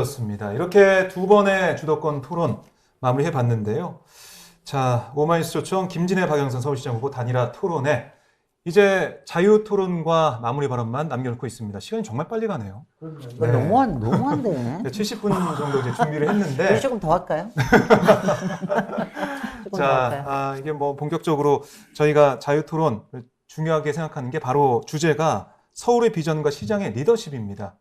그렇습니다. 이렇게 두 번의 주도권 토론 마무리해 봤는데요. 자, 오마이뉴스 초청 김진애 박영선 서울시장 후보 단일화 토론회. 이제 자유 토론과 마무리 발언만 남겨놓고 있습니다. 시간이 정말 빨리 가네요. 이거 너무한데. 70분 정도 이제 준비를 했는데. 우리 조금 더 할까요? 조금 더 할까요? 이게 뭐 본격적으로 저희가 자유 토론 중요하게 생각하는 게 바로 주제가 서울의 비전과 시장의 리더십입니다.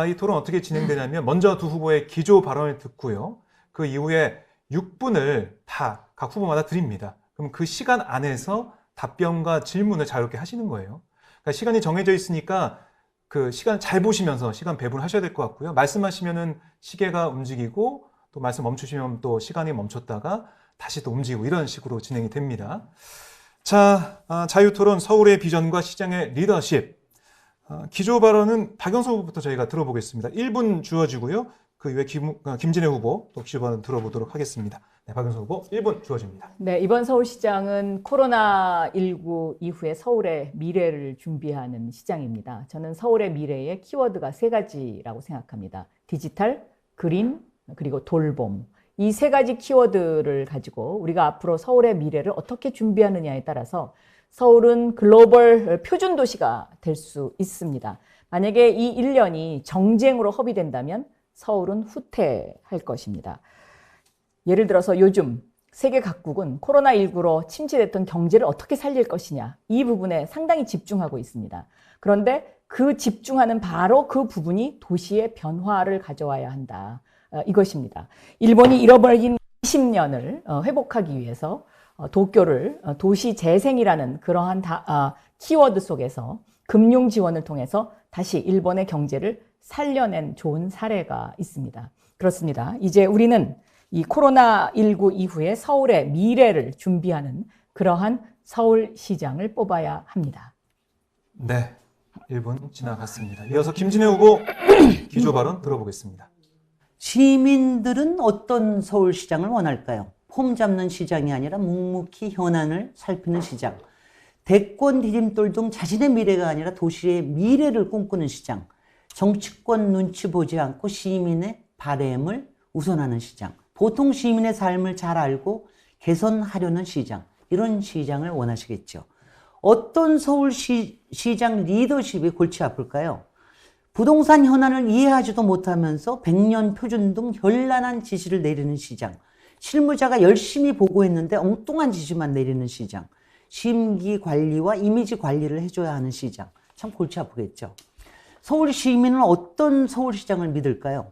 이 토론 어떻게 진행되냐면 먼저 두 후보의 기조 발언을 듣고요. 그 이후에 6분을 다 각 후보마다 드립니다. 그럼 그 시간 안에서 답변과 질문을 자유롭게 하시는 거예요. 그러니까 시간이 정해져 있으니까 그 시간 잘 보시면서 시간 배분을 하셔야 될 것 같고요. 말씀하시면은 시계가 움직이고 또 말씀 멈추시면 또 시간이 멈췄다가 다시 또 움직이고 이런 식으로 진행이 됩니다. 자, 자유토론 서울의 비전과 시장의 리더십. 기조 발언은 박영선 후보부터 저희가 들어보겠습니다. 1분 주어지고요. 그 이후에 김진애 후보 또 기조 발언 들어보도록 하겠습니다. 네, 박영선 후보 1분 주어집니다. 네, 이번 서울시장은 코로나19 이후에 서울의 미래를 준비하는 시장입니다. 저는 서울의 미래의 키워드가 세 가지라고 생각합니다. 디지털, 그린, 그리고 돌봄. 이 세 가지 키워드를 가지고 우리가 앞으로 서울의 미래를 어떻게 준비하느냐에 따라서 서울은 글로벌 표준 도시가 될 수 있습니다. 만약에 이 1년이 정쟁으로 허비된다면 서울은 후퇴할 것입니다. 예를 들어서 요즘 세계 각국은 코로나19로 침체됐던 경제를 어떻게 살릴 것이냐, 이 부분에 상당히 집중하고 있습니다. 그런데 그 집중하는 바로 그 부분이 도시의 변화를 가져와야 한다. 이것입니다. 일본이 잃어버린 20년을 회복하기 위해서 도쿄를 도시 재생이라는 그러한 키워드 속에서 금융 지원을 통해서 다시 일본의 경제를 살려낸 좋은 사례가 있습니다. 그렇습니다. 이제 우리는 이 코로나19 이후에 서울의 미래를 준비하는 그러한 서울시장을 뽑아야 합니다. 네, 1분 지나갔습니다. 이어서 김진애 후보 기조 발언 들어보겠습니다. 시민들은 어떤 서울시장을 원할까요? 폼 잡는 시장이 아니라 묵묵히 현안을 살피는 시장. 대권 디딤돌 등 자신의 미래가 아니라 도시의 미래를 꿈꾸는 시장. 정치권 눈치 보지 않고 시민의 바램을 우선하는 시장. 보통 시민의 삶을 잘 알고 개선하려는 시장. 이런 시장을 원하시겠죠. 어떤 서울시장 리더십이 골치 아플까요? 부동산 현안을 이해하지도 못하면서 백년 표준 등 현란한 지시를 내리는 시장. 실무자가 열심히 보고했는데 엉뚱한 지시만 내리는 시장. 심기 관리와 이미지 관리를 해줘야 하는 시장. 참 골치 아프겠죠. 서울 시민은 어떤 서울시장을 믿을까요?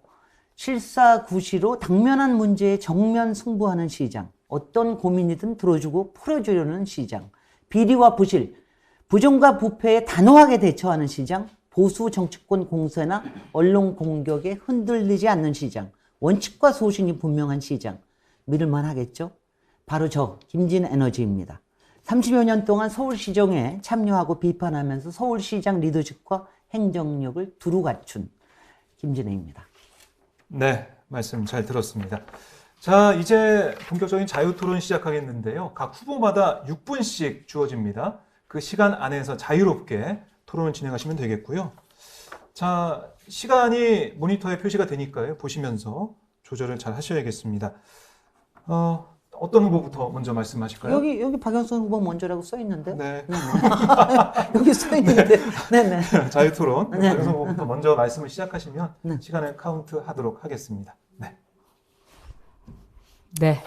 실사구시로 당면한 문제에 정면 승부하는 시장. 어떤 고민이든 들어주고 풀어주려는 시장. 비리와 부실, 부정과 부패에 단호하게 대처하는 시장. 보수 정치권 공세나 언론 공격에 흔들리지 않는 시장. 원칙과 소신이 분명한 시장. 믿을만 하겠죠? 바로 저 김진 에너지입니다. 30여 년 동안 서울시정에 참여하고 비판하면서 서울시장 리더십과 행정력을 두루 갖춘 김진애입니다. 네, 말씀 잘 들었습니다. 자, 이제 본격적인 자유토론 시작하겠는데요. 각 후보마다 6분씩 주어집니다. 그 시간 안에서 자유롭게 토론을 진행하시면 되겠고요. 자, 시간이 모니터에 표시가 되니까요. 보시면서 조절을 잘 하셔야겠습니다. 어떤 후보부터 먼저 말씀하실까요? 여기 박영선 후보 먼저라고 써 있는데. 네. 여기 써 있는데. 네네. 자유토론. 네. 박영선 후보부터 먼저 말씀을 시작하시면 네. 시간을 카운트하도록 하겠습니다. 네. 네.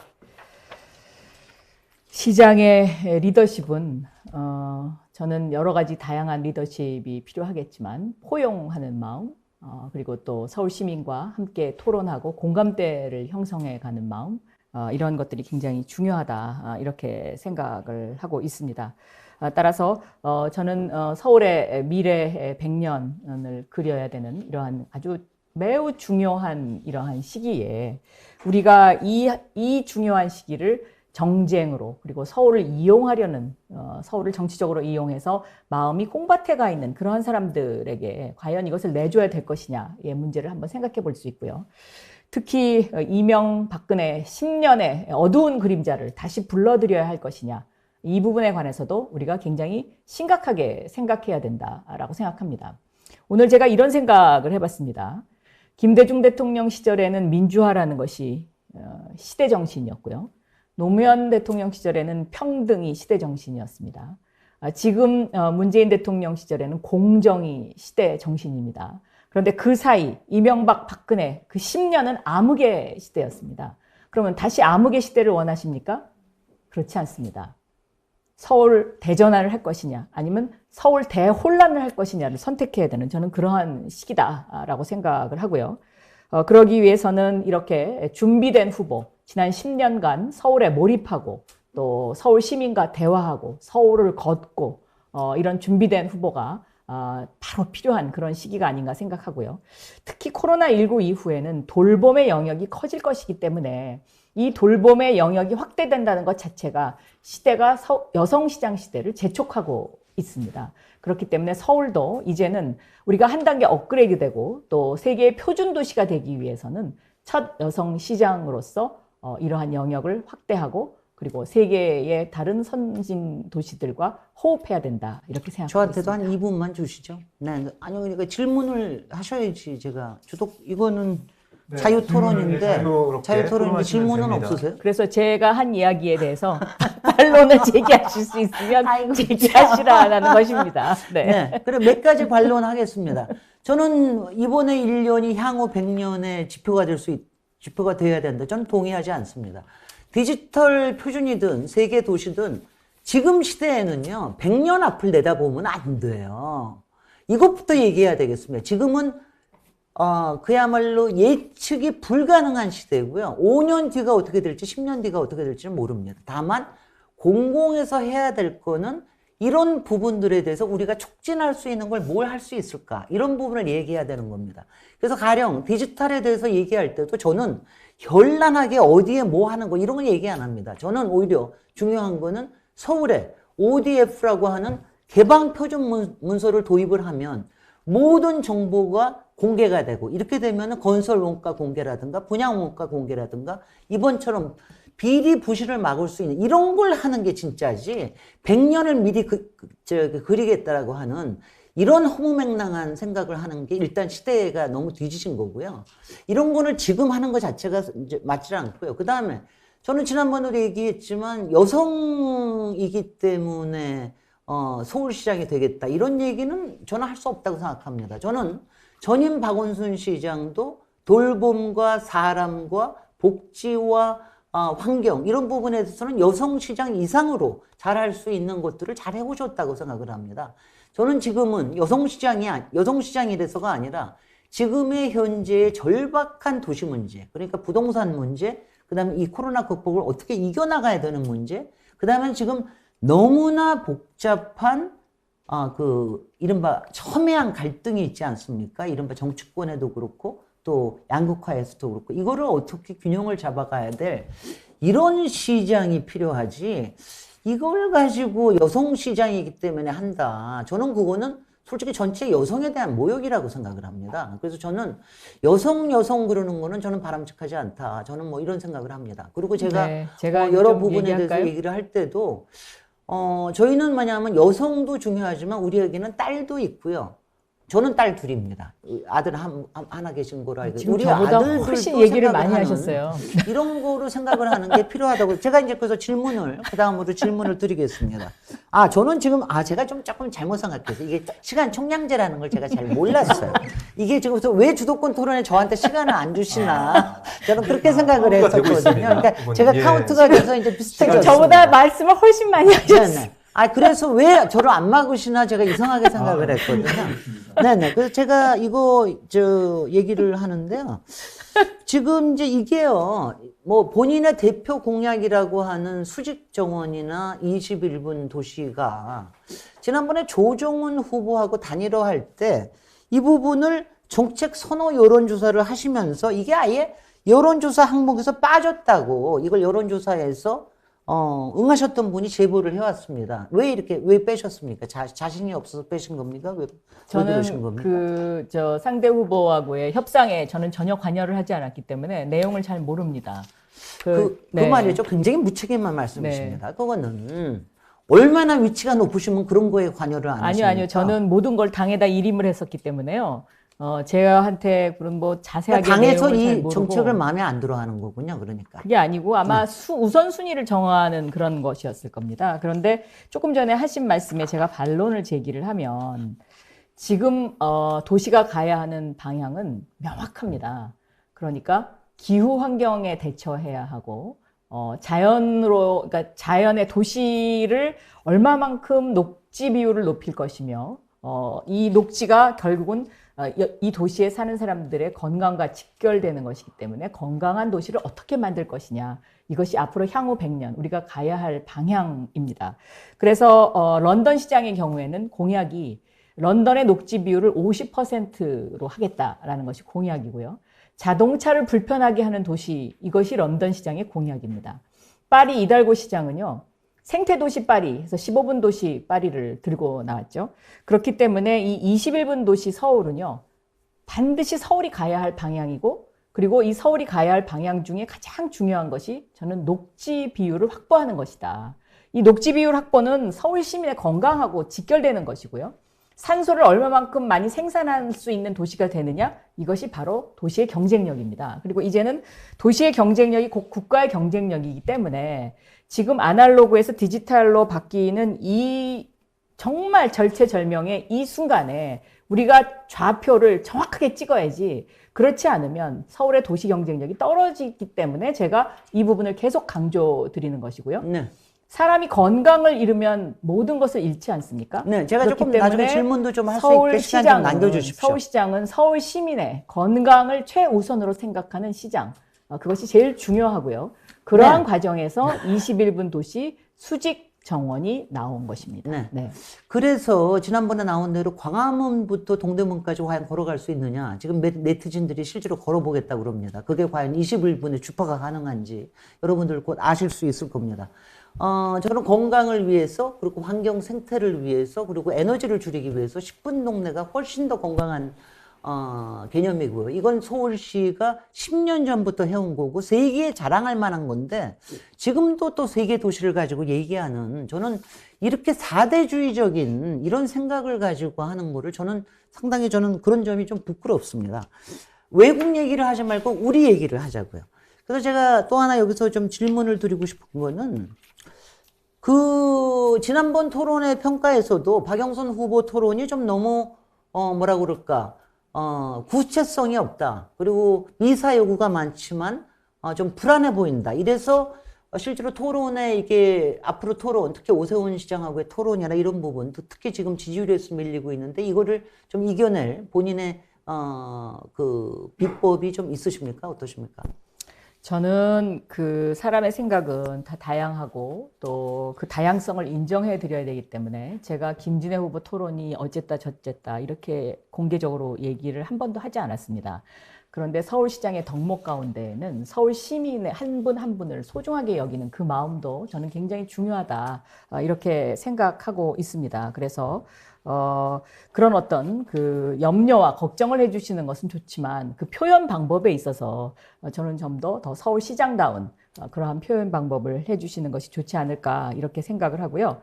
시장의 리더십은 저는 여러 가지 다양한 리더십이 필요하겠지만 포용하는 마음, 그리고 또 서울 시민과 함께 토론하고 공감대를 형성해가는 마음, 이런 것들이 굉장히 중요하다, 이렇게 생각을 하고 있습니다. 따라서 저는 서울의 미래 100년을 그려야 되는 이러한 아주 매우 중요한 이러한 시기에 우리가 이 중요한 시기를 정쟁으로, 그리고 서울을 이용하려는, 서울을 정치적으로 이용해서 마음이 콩밭에 가 있는 그러한 사람들에게 과연 이것을 내줘야 될 것이냐의 문제를 한번 생각해 볼 수 있고요. 특히 이명박근혜 10년의 어두운 그림자를 다시 불러들여야 할 것이냐, 이 부분에 관해서도 우리가 굉장히 심각하게 생각해야 된다라고 생각합니다. 오늘 제가 이런 생각을 해봤습니다. 김대중 대통령 시절에는 민주화라는 것이 시대 정신이었고요. 노무현 대통령 시절에는 평등이 시대 정신이었습니다. 지금 문재인 대통령 시절에는 공정이 시대 정신입니다. 그런데 그 사이 이명박 박근혜 그 10년은 암흑의 시대였습니다. 그러면 다시 암흑의 시대를 원하십니까? 그렇지 않습니다. 서울 대전환을 할 것이냐 아니면 서울 대혼란을 할 것이냐를 선택해야 되는 저는 그러한 시기다라고 생각을 하고요. 그러기 위해서는 이렇게 준비된 후보, 지난 10년간 서울에 몰입하고 또 서울 시민과 대화하고 서울을 걷고 이런 준비된 후보가 바로 필요한 그런 시기가 아닌가 생각하고요. 특히 코로나19 이후에는 돌봄의 영역이 커질 것이기 때문에 이 돌봄의 영역이 확대된다는 것 자체가 시대가 여성시장 시대를 재촉하고 있습니다. 그렇기 때문에 서울도 이제는 우리가 한 단계 업그레이드 되고 또 세계의 표준 도시가 되기 위해서는 첫 여성시장으로서 이러한 영역을 확대하고 그리고 세계의 다른 선진 도시들과 호흡해야 된다. 이렇게 생각합니다. 저한테도 한 2분만 주시죠. 네. 아니요, 그러니까 질문을 하셔야지 제가. 이거는 네, 자유 토론인데 자유롭게 자유 토론인데 토론하시면 질문은 됩니다. 없으세요? 그래서 제가 한 이야기에 대해서 반론을 제기하실 수 있으면 아이고, 제기하시라는 것입니다. 네. 네. 그래 몇 가지 반론하겠습니다. 저는 이번에 1년이 향후 100년의 지표가 되어야 된다. 저는 동의하지 않습니다. 디지털 표준이든 세계 도시든 지금 시대에는요. 100년 앞을 내다보면 안 돼요. 이것부터 얘기해야 되겠습니다. 지금은 그야말로 예측이 불가능한 시대고요. 5년 뒤가 어떻게 될지 10년 뒤가 어떻게 될지는 모릅니다. 다만 공공에서 해야 될 거는 이런 부분들에 대해서 우리가 촉진할 수 있는 걸 뭘 할 수 있을까? 이런 부분을 얘기해야 되는 겁니다. 그래서 가령 디지털에 대해서 얘기할 때도 저는 현란하게 어디에 뭐 하는 거 이런 걸 얘기 안 합니다. 저는 오히려 중요한 거는 서울에 ODF라고 하는 개방 표준 문서를 도입을 하면 모든 정보가 공개가 되고 이렇게 되면 건설 원가 공개라든가 분양 원가 공개라든가 이번처럼 비리 부실을 막을 수 있는 이런 걸 하는 게 진짜지 100년을 미리 그리겠다라고 하는 이런 허무맹랑한 생각을 하는 게 일단 시대가 너무 뒤지신 거고요. 이런 거를 지금 하는 것 자체가 이제 맞지 않고요. 그 다음에 저는 지난번에도 얘기했지만 여성이기 때문에 서울시장이 되겠다. 이런 얘기는 저는 할 수 없다고 생각합니다. 저는 전임 박원순 시장도 돌봄과 사람과 복지와 환경 이런 부분에 대해서는 여성시장 이상으로 잘할 수 있는 것들을 잘 해오셨다고 생각을 합니다. 저는 지금은 여성시장이라서가 아니라 지금의 현재의 절박한 도시 문제, 그러니까 부동산 문제, 그 다음에 이 코로나 극복을 어떻게 이겨나가야 되는 문제, 그 다음에 지금 너무나 복잡한 이른바 첨예한 갈등이 있지 않습니까? 이른바 정치권에도 그렇고 또 양극화에서도 그렇고 이거를 어떻게 균형을 잡아가야 될 이런 시장이 필요하지 이걸 가지고 여성 시장이기 때문에 한다. 저는 그거는 솔직히 전체 여성에 대한 모욕이라고 생각을 합니다. 그래서 저는 여성 그러는 거는 저는 바람직하지 않다. 저는 뭐 이런 생각을 합니다. 그리고 제가 여러 부분에 대해서 얘기를 할 때도 저희는 뭐냐면 여성도 중요하지만 우리에게는 딸도 있고요. 저는 딸 둘입니다. 아들 하나 계신 거로 알고 지금 저보다 훨씬 얘기를 많이 하셨어요. 이런 거로 생각을 하는 게 필요하다고 제가 이제 그래서 그 다음으로 질문을 드리겠습니다. 저는 지금 제가 좀 조금 잘못 생각해서 이게 시간 총량제라는 걸 제가 잘 몰랐어요. 이게 지금 왜 주도권 토론에 저한테 시간을 안 주시나 저는 그렇게 생각을 했었거든요. 그러니까 제가 카운트가 돼서 이제 비슷해졌어요. 저보다 말씀을 훨씬 많이 하셨어요. 그래서 왜 저를 안 막으시나 제가 이상하게 생각을 했거든요. 네네. 그래서 제가 이거, 얘기를 하는데요. 지금 이제 이게요, 뭐 본인의 대표 공약이라고 하는 수직 정원이나 21분 도시가 지난번에 조정훈 후보하고 단일화할 때 이 부분을 정책 선호 여론조사를 하시면서 이게 아예 여론조사 항목에서 빠졌다고 이걸 여론조사에서 응하셨던 분이 제보를 해왔습니다. 왜 빼셨습니까? 자신이 없어서 빼신 겁니까? 왜 그러신 겁니까? 저는 상대 후보하고의 협상에 저는 전혀 관여를 하지 않았기 때문에 내용을 잘 모릅니다. 그 말이죠. 굉장히 무책임한 말씀이십니다. 그거는 얼마나 위치가 높으시면 그런 거에 관여를 안 하십니까? 아니요. 저는 모든 걸 당에다 일임을 했었기 때문에요. 제가한테 그런 뭐 자세하게 당에서 내용을 잘 이 모르고 정책을 마음에 안 들어하는 거군요. 그러니까. 그게 아니고 아마 우선순위를 정하는 그런 것이었을 겁니다. 그런데 조금 전에 하신 말씀에 제가 반론을 제기를 하면 지금 도시가 가야 하는 방향은 명확합니다. 그러니까 기후 환경에 대처해야 하고 자연으로 그러니까 자연의 도시를 얼마만큼 녹지 비율을 높일 것이며 이 녹지가 결국은 이 도시에 사는 사람들의 건강과 직결되는 것이기 때문에 건강한 도시를 어떻게 만들 것이냐. 이것이 앞으로 향후 100년 우리가 가야 할 방향입니다. 그래서 런던 시장의 경우에는 공약이 런던의 녹지 비율을 50%로 하겠다라는 것이 공약이고요. 자동차를 불편하게 하는 도시, 이것이 런던 시장의 공약입니다. 파리 이달고 시장은요. 생태도시 파리, 그래서 15분 도시 파리를 들고 나왔죠. 그렇기 때문에 이 21분 도시 서울은요. 반드시 서울이 가야 할 방향이고 그리고 이 서울이 가야 할 방향 중에 가장 중요한 것이 저는 녹지 비율을 확보하는 것이다. 이 녹지 비율 확보는 서울 시민의 건강하고 직결되는 것이고요. 산소를 얼마만큼 많이 생산할 수 있는 도시가 되느냐? 이것이 바로 도시의 경쟁력입니다. 그리고 이제는 도시의 경쟁력이 곧 국가의 경쟁력이기 때문에 지금 아날로그에서 디지털로 바뀌는 이 정말 절체절명의 이 순간에 우리가 좌표를 정확하게 찍어야지 그렇지 않으면 서울의 도시 경쟁력이 떨어지기 때문에 제가 이 부분을 계속 강조드리는 것이고요. 네. 사람이 건강을 잃으면 모든 것을 잃지 않습니까? 네, 제가 그렇기 조금 나중에 때문에 질문도 좀 할 수 있게 시간 좀 남겨주십시오. 서울시장은 서울 시민의 건강을 최우선으로 생각하는 시장. 그것이 제일 중요하고요. 그러한 네. 과정에서 21분 도시 수직 정원이 나온 것입니다. 네. 네. 그래서 지난번에 나온 대로 광화문부터 동대문까지 과연 걸어갈 수 있느냐. 지금 네티즌들이 실제로 걸어보겠다고 그럽니다. 그게 과연 21분의 주파가 가능한지 여러분들 곧 아실 수 있을 겁니다. 저는 건강을 위해서 그리고 환경 생태를 위해서 그리고 에너지를 줄이기 위해서 10분 동네가 훨씬 더 건강한 개념이고요. 이건 서울시가 10년 전부터 해온 거고 세계에 자랑할 만한 건데 지금도 또 세계 도시를 가지고 얘기하는 저는 이렇게 4대주의적인 이런 생각을 가지고 하는 거를 상당히 그런 점이 좀 부끄럽습니다. 외국 얘기를 하지 말고 우리 얘기를 하자고요. 그래서 제가 또 하나 여기서 좀 질문을 드리고 싶은 거는 지난번 토론회 평가에서도 박영선 후보 토론이 좀 너무 뭐라 그럴까 구체성이 없다. 그리고 미사 여구가 많지만 좀 불안해 보인다. 이래서 실제로 토론에 이게 앞으로 토론, 특히 오세훈 시장하고의 토론이나 이런 부분도 특히 지금 지지율에서 밀리고 있는데 이거를 좀 이겨낼 본인의 그 비법이 좀 있으십니까? 어떠십니까? 저는 그 사람의 생각은 다 다양하고 또 그 다양성을 인정해 드려야 되기 때문에 제가 김진애 후보 토론이 어쨌다 저쨌다 이렇게 공개적으로 얘기를 한 번도 하지 않았습니다. 그런데 서울시장의 덕목 가운데에는 서울 시민의 한 분 한 분을 소중하게 여기는 그 마음도 저는 굉장히 중요하다 이렇게 생각하고 있습니다. 그래서 그런 어떤 그 염려와 걱정을 해주시는 것은 좋지만 그 표현 방법에 있어서 저는 좀 더 서울시장다운 그러한 표현 방법을 해주시는 것이 좋지 않을까 이렇게 생각을 하고요.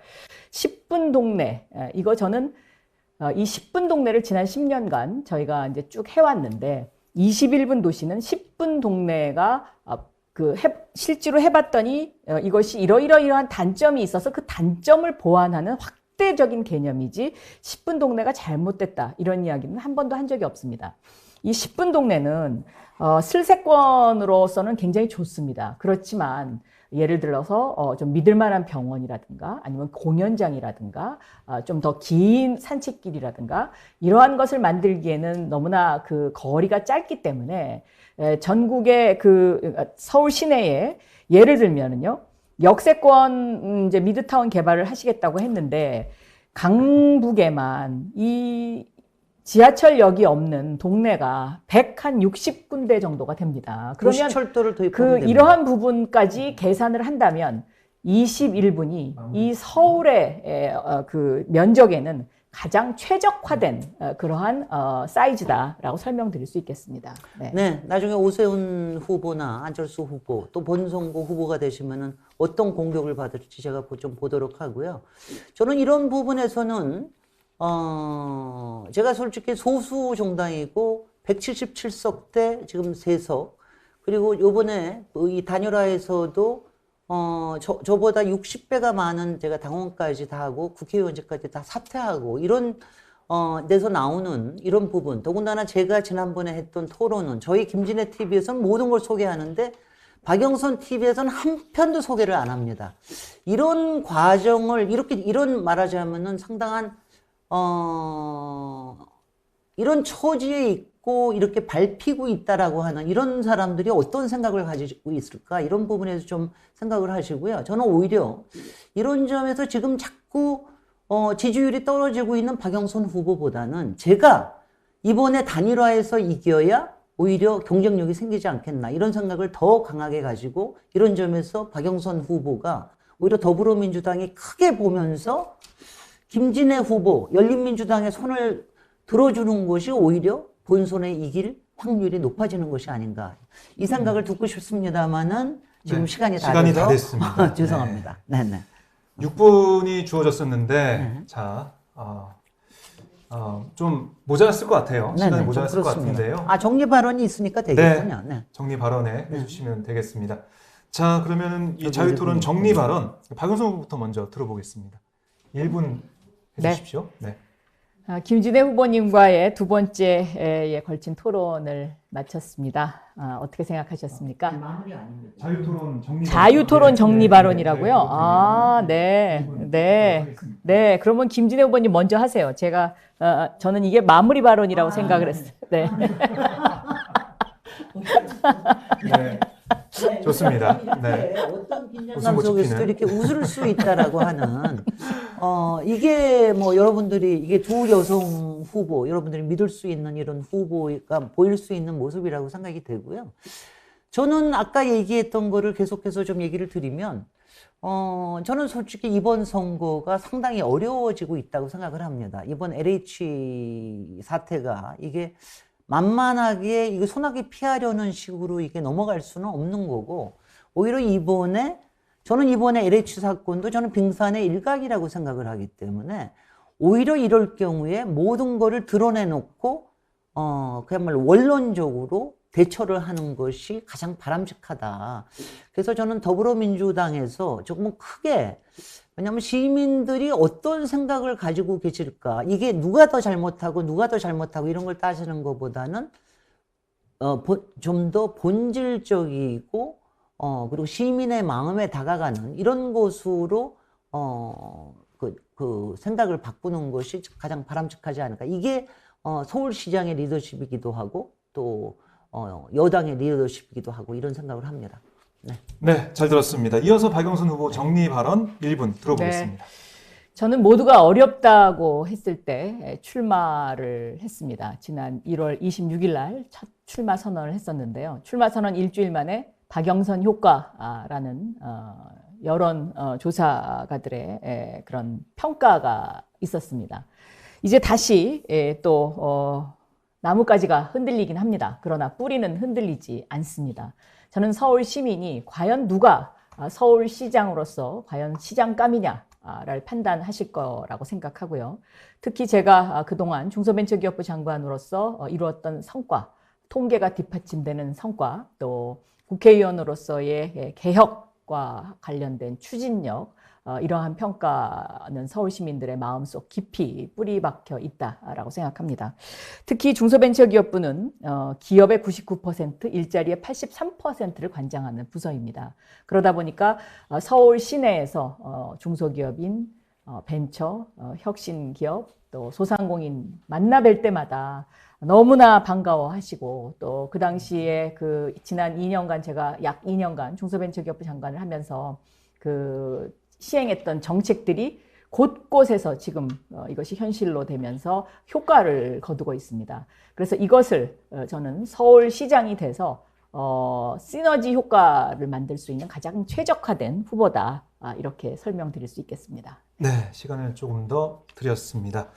10분 동네 이거 저는 이 10분 동네를 지난 10년간 저희가 이제 쭉 해왔는데 21분 도시는 10분 동네가 실제로 해봤더니 이것이 이러이러한 단점이 있어서 그 단점을 보완하는 확대적인 개념이지 10분 동네가 잘못됐다 이런 이야기는 한 번도 한 적이 없습니다. 이 10분 동네는 슬세권으로서는 굉장히 좋습니다. 그렇지만 예를 들어서 좀 믿을 만한 병원이라든가 아니면 공연장이라든가 좀 더 긴 산책길이라든가 이러한 것을 만들기에는 너무나 그 거리가 짧기 때문에 전국의 서울 시내에 예를 들면은요. 역세권 이제 미드타운 개발을 하시겠다고 했는데 강북에만 이 지하철역이 없는 동네가 160군데 정도가 됩니다. 그러면 도시철도를 도입하면 됩니다. 이러한 부분까지 계산을 한다면 21분이 이 서울의 그 면적에는 가장 최적화된 그러한 사이즈다라고 설명드릴 수 있겠습니다. 네. 네, 나중에 오세훈 후보나 안철수 후보 또 본선거 후보가 되시면은 어떤 공격을 받을지 제가 좀 보도록 하고요. 저는 이런 부분에서는 제가 솔직히 소수 정당이고 177석 대 지금 3석 그리고 요번에 이 단일화에서도 저보다 60배가 많은 제가 당원까지 다 하고 국회의원직까지 다 사퇴하고 이런 데서 나오는 이런 부분 더군다나 제가 지난번에 했던 토론은 저희 김진애 TV에서는 모든 걸 소개하는데 박영선 TV에서는 한 편도 소개를 안 합니다. 이런 과정을 이런 말하자면은 상당한 이런 처지에 있고 이렇게 밟히고 있다라고 하는 이런 사람들이 어떤 생각을 가지고 있을까 이런 부분에서 좀 생각을 하시고요. 저는 오히려 이런 점에서 지금 자꾸 지지율이 떨어지고 있는 박영선 후보보다는 제가 이번에 단일화에서 이겨야 오히려 경쟁력이 생기지 않겠나 이런 생각을 더 강하게 가지고 이런 점에서 박영선 후보가 오히려 더불어민주당이 크게 보면서 김진애 후보 열린민주당의 손을 들어주는 것이 오히려 본선에 이길 확률이 높아지는 것이 아닌가 이 생각을 듣고 싶습니다만은 지금 네, 시간이 다 시간이 돼서 다 됐습니다. 죄송합니다. 네네. 6분이 주어졌었는데 네. 자, 좀 모자랐을 것 같아요. 시간이 네네, 모자랐을 좀 것 그렇습니다. 같은데요. 정리 발언이 있으니까 되겠군요. 네. 정리 발언해 주시면 되겠습니다. 자, 그러면은 이 저도 자유토론 이제 정리 발언 박영선 후보부터 먼저 들어보겠습니다. 1분 해주십시오. 네. 김진애 후보님과의 두 번째에 걸친 토론을 마쳤습니다. 어떻게 생각하셨습니까? 마무리 아닙니다. 자유토론 정리 자유토론 정리 네, 발언이라고요? 네. 그러면 김진애 후보님 먼저 하세요. 저는 이게 마무리 발언이라고 생각을 했어요. 네. 네. 좋습니다. 네. 어떤 긴장감 웃음 못 속에서도 지키는. 이렇게 웃을 수 있다라고 하는 이게 뭐 여러분들이 이게 두 여성 후보 여러분들이 믿을 수 있는 이런 후보가 보일 수 있는 모습이라고 생각이 되고요. 저는 아까 얘기했던 거를 계속해서 좀 얘기를 드리면 저는 솔직히 이번 선거가 상당히 어려워지고 있다고 생각을 합니다. 이번 LH 사태가 이게 만만하게 이거 소나기 피하려는 식으로 이게 넘어갈 수는 없는 거고 오히려 저는 이번에 LH 사건도 저는 빙산의 일각이라고 생각을 하기 때문에 오히려 이럴 경우에 모든 거를 드러내놓고 그야말로 원론적으로 대처를 하는 것이 가장 바람직하다. 그래서 저는 더불어민주당에서 조금 크게 왜냐하면 시민들이 어떤 생각을 가지고 계실까 이게 누가 더 잘못하고 이런 걸 따지는 것보다는 좀 더 본질적이고 그리고 시민의 마음에 다가가는 이런 것으로 그 생각을 바꾸는 것이 가장 바람직하지 않을까. 이게 서울시장의 리더십이기도 하고 또 여당의 리더십이기도 하고 이런 생각을 합니다. 네, 잘 들었습니다. 이어서 박영선 후보 정리 발언 1분 들어보겠습니다. 저는 모두가 어렵다고 했을 때 출마를 했습니다. 지난 1월 26일 날 첫 출마 선언을 했었는데요. 출마 선언 일주일 만에 박영선 효과라는 여론 조사가들의 그런 평가가 있었습니다. 이제 다시 또 나뭇가지가 흔들리긴 합니다. 그러나 뿌리는 흔들리지 않습니다. 저는 서울 시민이 과연 누가 서울시장으로서 과연 시장감이냐를 판단하실 거라고 생각하고요. 특히 제가 그동안 중소벤처기업부 장관으로서 이루었던 성과, 통계가 뒷받침되는 성과, 또 국회의원으로서의 개혁과 관련된 추진력, 이러한 평가는 서울 시민들의 마음속 깊이 뿌리 박혀 있다라고 생각합니다. 특히 중소벤처기업부는 기업의 99%, 일자리의 83%를 관장하는 부서입니다. 그러다 보니까 서울 시내에서 중소기업인 벤처, 혁신기업, 또 소상공인 만나뵐 때마다 너무나 반가워하시고 또 그 당시에 지난 2년간 제가 약 2년간 중소벤처기업부 장관을 하면서 시행했던 정책들이 곳곳에서 지금 이것이 현실로 되면서 효과를 거두고 있습니다. 그래서 이것을 저는 서울시장이 돼서 시너지 효과를 만들 수 있는 가장 최적화된 후보다 이렇게 설명드릴 수 있겠습니다. 네, 시간을 조금 더 드렸습니다.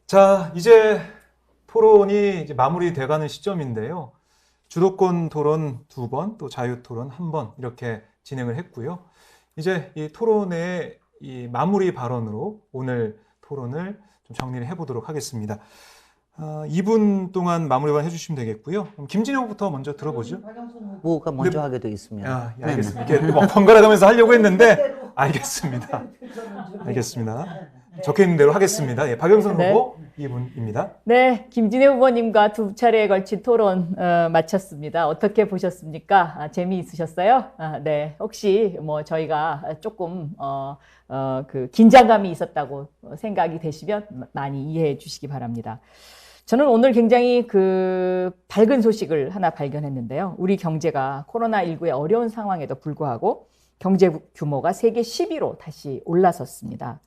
자, 이제 토론이 이제 마무리돼가는 시점인데요. 주도권 토론 2번, 또 자유 토론 1번 이렇게 진행을 했고요. 이제 이 토론의 이 마무리 발언으로 오늘 토론을 좀 정리를 해보도록 하겠습니다. 2분 동안 마무리만 해주시면 되겠고요. 그럼 김진영 후보부터 먼저 들어보죠. 후보가 먼저 하게 되어 있습니다. 예, 알겠습니다. 이게 뭐 번갈아가면서 하려고 했는데 알겠습니다. 알겠습니다. 적혀 있는 대로 하겠습니다. 예, 박영선 네. 후보 2분입니다. 네, 김진애 후보님과 두 차례에 걸친 토론 마쳤습니다. 어떻게 보셨습니까? 재미있으셨어요? 네, 혹시 뭐 저희가 조금 그 긴장감이 있었다고 생각이 되시면 많이 이해해 주시기 바랍니다. 저는 오늘 굉장히 그 밝은 소식을 하나 발견했는데요. 우리 경제가 코로나19의 어려운 상황에도 불구하고 경제 규모가 세계 10위로 다시 올라섰습니다.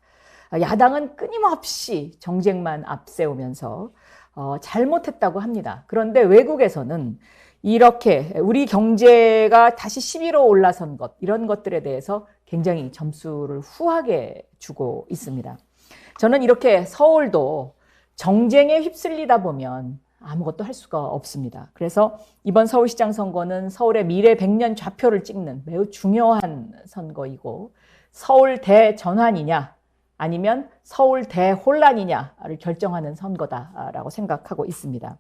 야당은 끊임없이 정쟁만 앞세우면서 잘못했다고 합니다. 그런데 외국에서는 이렇게 우리 경제가 다시 10위로 올라선 것, 이런 것들에 대해서 굉장히 점수를 후하게 주고 있습니다. 저는 이렇게 서울도 정쟁에 휩쓸리다 보면 아무것도 할 수가 없습니다. 그래서 이번 서울시장 선거는 서울의 미래 100년 좌표를 찍는 매우 중요한 선거이고, 서울 대전환이냐 아니면 서울 대혼란이냐를 결정하는 선거다라고 생각하고 있습니다.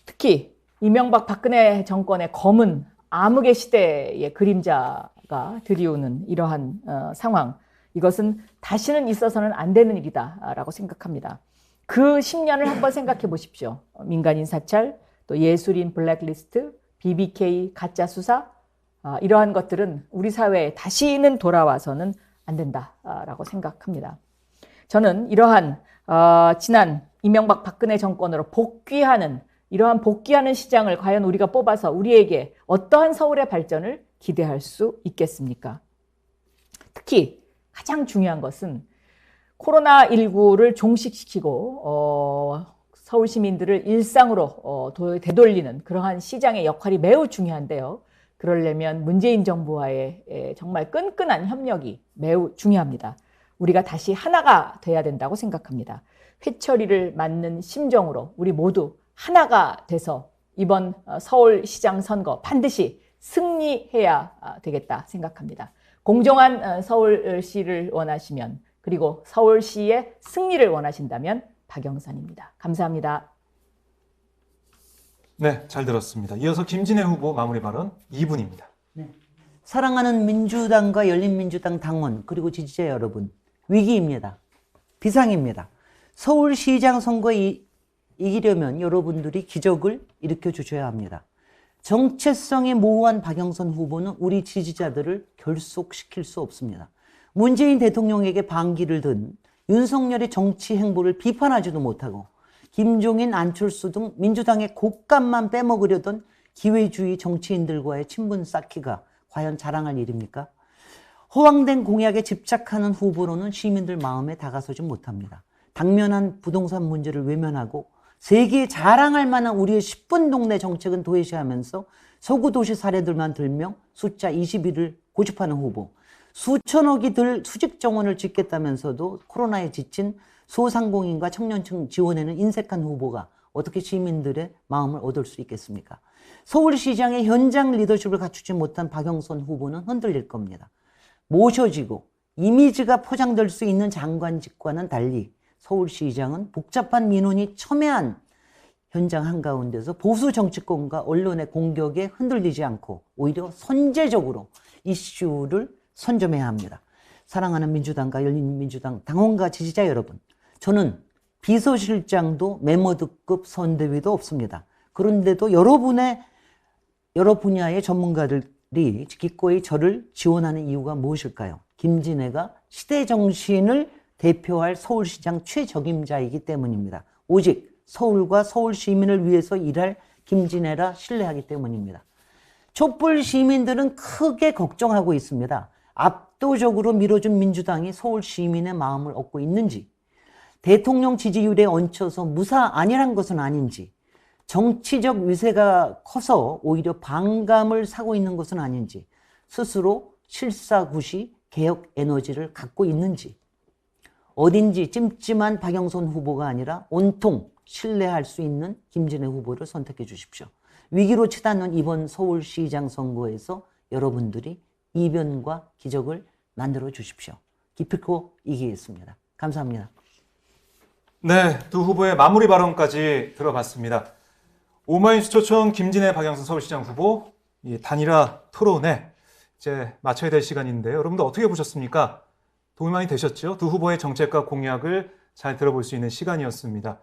특히 이명박 박근혜 정권의 검은 암흑의 시대의 그림자가 드리우는 이러한 상황, 이것은 다시는 있어서는 안 되는 일이다라고 생각합니다. 그 10년을 한번 생각해 보십시오. 민간인 사찰, 또 예술인 블랙리스트, BBK 가짜 수사, 이러한 것들은 우리 사회에 다시는 돌아와서는 안 된다라고 생각합니다. 저는 이러한 지난 이명박 박근혜 정권으로 이러한 복귀하는 시장을 과연 우리가 뽑아서 우리에게 어떠한 서울의 발전을 기대할 수 있겠습니까? 특히 가장 중요한 것은 코로나19를 종식시키고 서울 시민들을 일상으로 되돌리는 그러한 시장의 역할이 매우 중요한데요. 그러려면 문재인 정부와의 정말 끈끈한 협력이 매우 중요합니다. 우리가 다시 하나가 돼야 된다고 생각합니다. 회초리를 맞는 심정으로 우리 모두 하나가 돼서 이번 서울시장 선거 반드시 승리해야 되겠다 생각합니다. 공정한 서울시를 원하시면, 그리고 서울시의 승리를 원하신다면 박영선입니다. 감사합니다. 네, 잘 들었습니다. 이어서 김진애 후보 마무리 발언 2분입니다. 사랑하는 민주당과 열린민주당 당원 그리고 지지자 여러분, 위기입니다. 비상입니다. 서울시장 선거에 이기려면 여러분들이 기적을 일으켜 주셔야 합니다. 정체성이 모호한 박영선 후보는 우리 지지자들을 결속시킬 수 없습니다. 문재인 대통령에게 반기를 든 윤석열의 정치 행보를 비판하지도 못하고, 김종인, 안철수 등 민주당의 곶감만 빼먹으려던 기회주의 정치인들과의 친분 쌓기가 과연 자랑할 일입니까? 허황된 공약에 집착하는 후보로는 시민들 마음에 다가서지 못합니다. 당면한 부동산 문제를 외면하고 세계에 자랑할 만한 우리의 10분 동네 정책은 도외시하면서 서구 도시 사례들만 들며 숫자 21을 고집하는 후보, 수천억이 들 수직 정원을 짓겠다면서도 코로나에 지친 소상공인과 청년층 지원에는 인색한 후보가 어떻게 시민들의 마음을 얻을 수 있겠습니까? 서울시장의 현장 리더십을 갖추지 못한 박영선 후보는 흔들릴 겁니다. 모셔지고 이미지가 포장될 수 있는 장관직과는 달리 서울시장은 복잡한 민원이 첨예한 현장 한가운데서 보수 정치권과 언론의 공격에 흔들리지 않고 오히려 선제적으로 이슈를 선점해야 합니다. 사랑하는 민주당과 열린민주당 당원과 지지자 여러분, 저는 비서실장도 메모드급 선대위도 없습니다. 그런데도 여러 분야의 전문가들이 기꺼이 저를 지원하는 이유가 무엇일까요? 김진애가 시대 정신을 대표할 서울시장 최적임자이기 때문입니다. 오직 서울과 서울 시민을 위해서 일할 김진애라 신뢰하기 때문입니다. 촛불 시민들은 크게 걱정하고 있습니다. 압도적으로 밀어준 민주당이 서울 시민의 마음을 얻고 있는지, 대통령 지지율에 얹혀서 무사 안일한 것은 아닌지, 정치적 위세가 커서 오히려 반감을 사고 있는 것은 아닌지, 스스로 실사구시 개혁 에너지를 갖고 있는지, 어딘지 찜찜한 박영선 후보가 아니라 온통 신뢰할 수 있는 김진애 후보를 선택해 주십시오. 위기로 치닫는 이번 서울시장 선거에서 여러분들이 이변과 기적을 만들어 주십시오. 기필코 이기겠습니다. 감사합니다. 네, 두 후보의 마무리 발언까지 들어봤습니다. 오마이뉴스 초청 김진애 박영선 서울시장 후보 이 단일화 토론회 이제 마쳐야 될 시간인데요. 여러분들 어떻게 보셨습니까? 도움이 많이 되셨죠? 두 후보의 정책과 공약을 잘 들어볼 수 있는 시간이었습니다.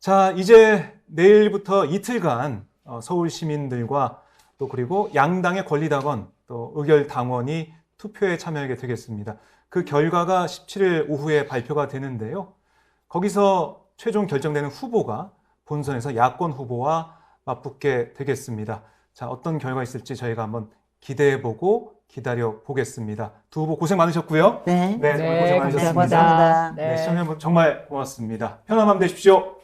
자, 이제 내일부터 이틀간 서울 시민들과 또 그리고 양당의 권리당원 또 의결당원이 투표에 참여하게 되겠습니다. 그 결과가 17일 오후에 발표가 되는데요. 거기서 최종 결정되는 후보가 본선에서 야권 후보와 맞붙게 되겠습니다. 자, 어떤 결과 있을지 저희가 한번 기대해보고 기다려 보겠습니다. 두 후보 고생 많으셨고요. 네. 정말 고생 많으셨습니다. 감사합니다. 네, 시청자 여러분 정말 고맙습니다. 편안한 밤 되십시오.